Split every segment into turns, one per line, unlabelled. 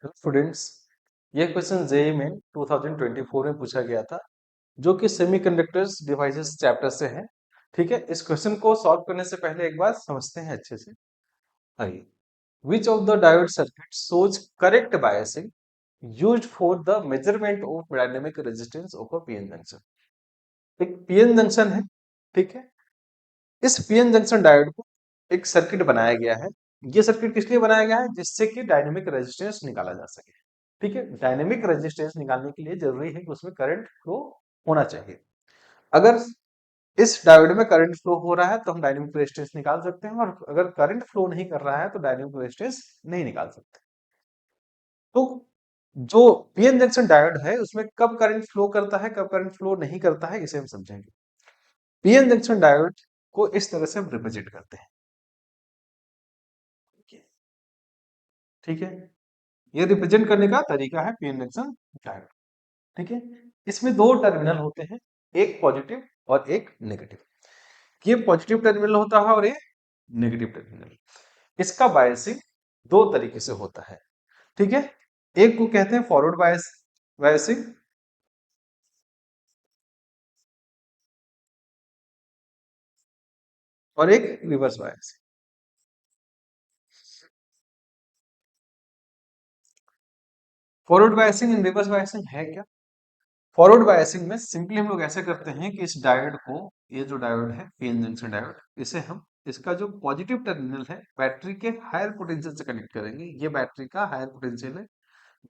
Students, ये question JEE में 2024 में पूछा गया था जो कि सेमीकंडक्टर्स डिवाइसेस चैप्टर से है। ठीक है, इस क्वेश्चन को सॉल्व करने से पहले एक बार समझते हैं अच्छे से। आइए, which of the diode circuit shows correct biasing used for the measurement of dynamic resistance of a PN junction. एक पीएन जंक्शन है, ठीक है। इस पीएन जंक्शन डायोड को एक सर्किट बनाया गया है। ये सर्किट किस लिए बनाया गया है? जिससे कि डायनेमिक रेजिस्टेंस निकाला जा सके। ठीक है, डायनेमिक रेजिस्टेंस निकालने के लिए जरूरी है कि उसमें करंट फ्लो होना चाहिए। अगर इस डायोड में करंट फ्लो हो रहा है तो हम डायनेमिक रेजिस्टेंस निकाल सकते हैं, और अगर करंट फ्लो नहीं कर रहा है तो डायनेमिक रेजिस्टेंस नहीं निकाल सकते। तो जो पीएन जंक्शन डायोड है उसमें कब करंट फ्लो करता है, कब करंट फ्लो नहीं करता है, इसे हम समझेंगे। पीएन जंक्शन डायोड को इस तरह से हम रिप्रेजेंट करते हैं। ठीक है, ये रिप्रेजेंट करने का तरीका है पीएन जंक्शन डायोड। ठीक है, इसमें दो टर्मिनल होते हैं, एक पॉजिटिव और एक नेगेटिव। ये पॉजिटिव टर्मिनल होता है और ये नेगेटिव टर्मिनल। इसका बायसिंग दो तरीके से होता है। ठीक है, एक को कहते हैं फॉरवर्ड बायसिंग, और एक reverse biasing. Forward biasing and reverse biasing है क्या? फॉरवर्ड बायसिंग में सिंपली हम लोग ऐसे करते हैं कि इस डायोड को, ये जो डायोड है पीएन जंक्शन डायोड, इसे हम इसका जो पॉजिटिव टर्मिनल है बैटरी के हायर पोटेंशियल से कनेक्ट करेंगे। ये बैटरी का हायर पोटेंशियल है,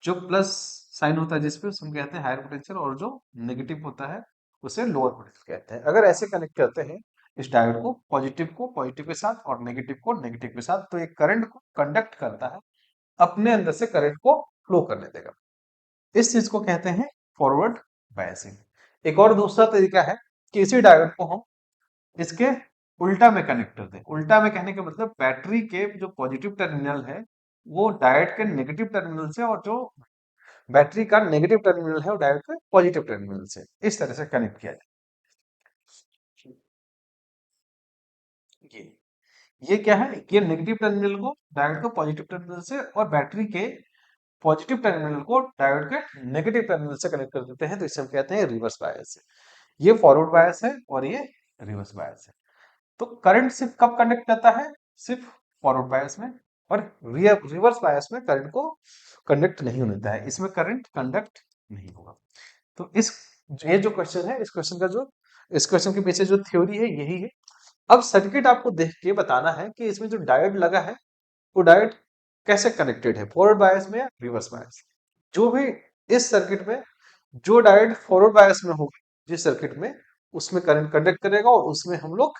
जो प्लस साइन होता है जिसपे उसे हम कहते हैं हायर पोटेंशियल, और जो नेगेटिव होता है उसे लोअर पोटेंशियल कहते हैं। अगर ऐसे कनेक्ट करते हैं इस डायोड को पॉजिटिव के साथ और नेगेटिव को नेगेटिव के साथ, तो एक करंट को कंडक्ट करता है, अपने अंदर से करंट को फ्लो करने देगा। इस चीज को कहते हैं फॉरवर्ड बायसिंग। एक और दूसरा तरीका है कि इसी डायोड को हम इसके उल्टा में कनेक्ट करते हैं। उल्टा में कहने का मतलब बैटरी के जो पॉजिटिव टर्मिनल है वो डायोड के नेगेटिव टर्मिनल से, और जो बैटरी का नेगेटिव टर्मिनल है वो डायोड के पॉजिटिव टर्मिनल से, इस तरह से कनेक्ट किया जाए। ये ये क्या है? ये नेगेटिव टर्मिनल को डायोड के पॉजिटिव टर्मिनल से, और बैटरी के पॉजिटिव टर्मिनल को डायोड के नेगेटिव टर्मिनल से कनेक्ट कर देते हैं, तो इसे हम कहते हैं रिवर्स बायस। ये फॉरवर्ड बायस है और ये रिवर्स बायस है। तो करंट सिर्फ कब कंडक्ट करता है? सिर्फ फॉरवर्ड बायस में, और रिवर्स बायस में करंट को कंडक्ट नहीं होने देता है, इसमें करंट कंडक्ट नहीं होगा। तो ये जो क्वेश्चन है, इस क्वेश्चन के पीछे जो थ्योरी है यही है। अब सर्किट आपको देख के बताना है कि इसमें जो डायोड लगा है वो डायोड कैसे कनेक्टेड है, फॉरवर्ड बायस में या रिवर्स बायस। जो भी इस सर्किट में जो डायोड फॉरवर्ड बायस में होगा, जिस सर्किट में, उसमें करंट कंडक्ट करेगा, और उसमें हम लोग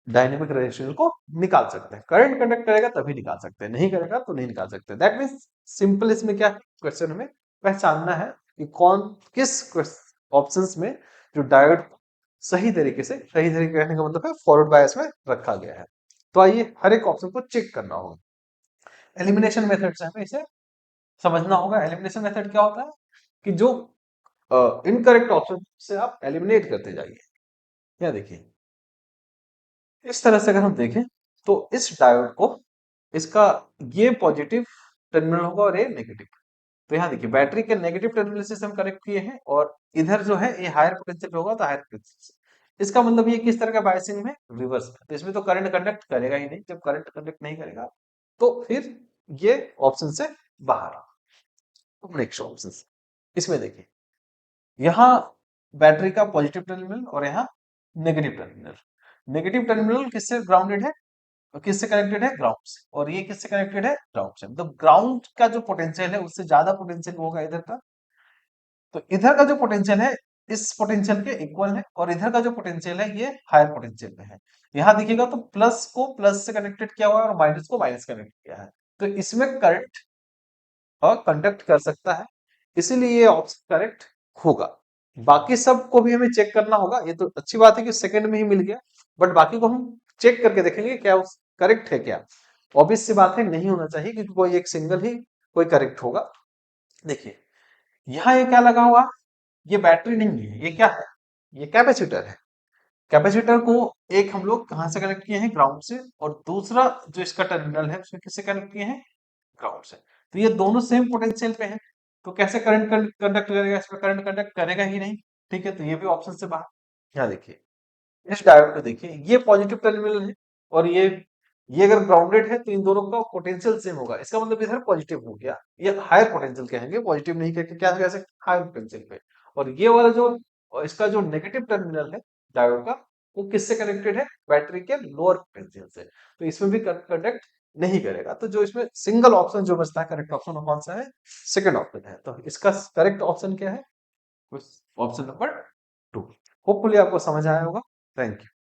डायनेमिक रेजिस्टेंस को निकाल सकते हैं। करंट कंडक्ट करेगा तभी निकाल सकते हैं, नहीं करेगा तो नहीं निकाल सकते। दैट मीन्स सिंपल इसमें क्या है, क्वेश्चन हमें पहचानना है कि कौन किस ऑप्शंस में जो डायोड सही तरीके कहने का मतलब है फॉरवर्ड बायस में रखा गया है। तो आइए हर एक ऑप्शन को चेक करना होगा। एलिमिनेशन मेथड से हमें इसे समझना होगा। एलिमिनेशन मेथड क्या होता है कि जो इनकरेक्ट ऑप्शन से आप एलिमिनेट करते जाइए। या देखिए, इस तरह से अगर हम देखें तो इस डायोड को, इसका ये पॉजिटिव टर्मिनल होगा और ये नेगेटिव। तो यहाँ देखिए बैटरी के नेगेटिव टर्मिनल से हम कनेक्ट किए हैं, और इधर जो है ये हायर पोटेंशियल पे होगा तो हायर पोटेंशियल। इसका मतलब ये किस तरह का बायसिंग में, रिवर्स में। तो इसमें तो करंट कंडक्ट करेगा ही नहीं। जब करंट कंडक्ट नहीं करेगा तो फिर ये ऑप्शन से बाहर। नेक्स्ट ऑप्शन इसमें देखिए, यहाँ बैटरी का पॉजिटिव टर्मिनल और यहाँ नेगेटिव टर्मिनल। नेगेटिव टर्मिनल किससे ग्राउंडेड है, किससे कनेक्टेड है, ग्राउंड से, और ये किससे कनेक्टेड है, ग्राउंड से। तो ग्राउंड का जो पोटेंशियल है उससे ज्यादा पोटेंशियल होगा इधर का। तो इधर का जो पोटेंशियल है इस पोटेंशियल के इक्वल है, और इधर का जो पोटेंशियल है ये हायर पोटेंशियल में है। यहाँ देखिएगा तो प्लस को प्लस से कनेक्टेड किया हुआ है और माइनस को माइनस कनेक्ट किया है। तो इसमें करंट और कंडक्ट कर सकता है, इसीलिए ये ऑप्शन करेक्ट होगा। बाकी सबको भी हमें चेक करना होगा। ये तो अच्छी बात है कि सेकंड में ही मिल गया, बट बाकी को हम चेक करके देखेंगे क्या करेक्ट है क्या। ऑब्वियस सी बात है नहीं होना चाहिए, क्योंकि कोई एक सिंगल ही कोई करेक्ट होगा। देखिए, यहाँ ये क्या लगा हुआ, ये बैटरी नहीं है, ये क्या है, ये कैपेसिटर है। कैपेसिटर को एक हम लोग कहां से कनेक्ट किए हैं, ग्राउंड से, और दूसरा जो इसका टर्मिनल है उसमें किससे कनेक्ट किए हैं, ग्राउंड से। तो ये दोनों सेम पोटेंशियल पे है, तो कैसे करंट कंडक्ट करेगा, इसमें करंट कंडक्ट करेगा ही नहीं। ठीक है, तो ये भी ऑप्शन से बाहर। यहाँ देखिए, इस डायोड को देखिए, ये पॉजिटिव टर्मिनल है और ये अगर ग्राउंडेड है तो इन दोनों का पोटेंशियल सेम होगा, इसका मतलब इधर पॉजिटिव हो गया, ये हायर पोटेंशियल कहेंगे, पॉजिटिव नहीं कहते, क्या कह सकते, हायर पोटेंशियल पे। और ये वाला जो इसका जो नेगेटिव टर्मिनल है डायोड का, वो किससे कनेक्टेड है, बैटरी के लोअर पोटेंशियल से, तो इसमें भी कंडक्ट नहीं करेगा। तो जो इसमें सिंगल ऑप्शन जो बचता है, करेक्ट ऑप्शन कौन सा है, सेकंड ऑप्शन है। तो इसका करेक्ट ऑप्शन क्या है, ऑप्शन नंबर 2। होपफुली आपको समझ आया होगा। Thank you.